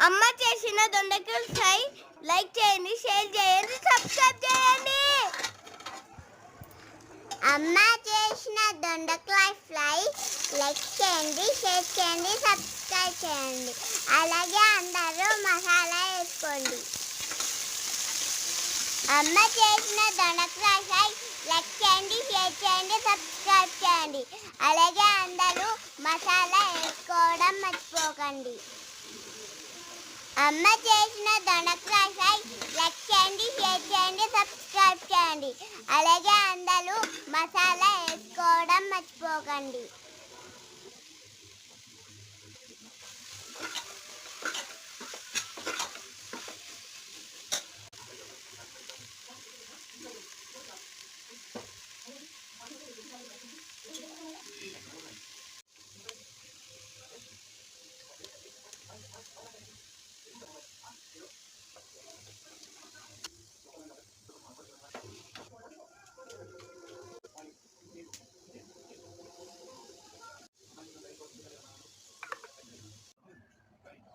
అమ్మ చేసిన దొండకాయ ఫ్రై లైక్ చేయండి, షేర్ చేయండి, సబ్స్క్రైబ్ చేయండి. అమ్మ చేసిన దొండకాయ ఫ్రై లైక్ చేయండి, షేర్ చేయండి, సబ్స్క్రైబ్ చేయండి. అలాగే అందరూ మసాలా వేసుకోండి. అమ్మ చేసిన దొండకాయ ఫ్రై లైక్ చేయండి, షేర్ చేయండి, సబ్స్క్రైబ్ చేయండి. అలాగే అందరూ మసాలా వేసుకోవడం మర్చిపోకండి. అమ్మ చేసిన దొండకాయ ఫ్రై లైక్ చేయండి, షేర్ చేయండి, సబ్స్క్రైబ్ చేయండి. అలాగే అందరూ మసాలా వేసుకోవడం మర్చిపోకండి.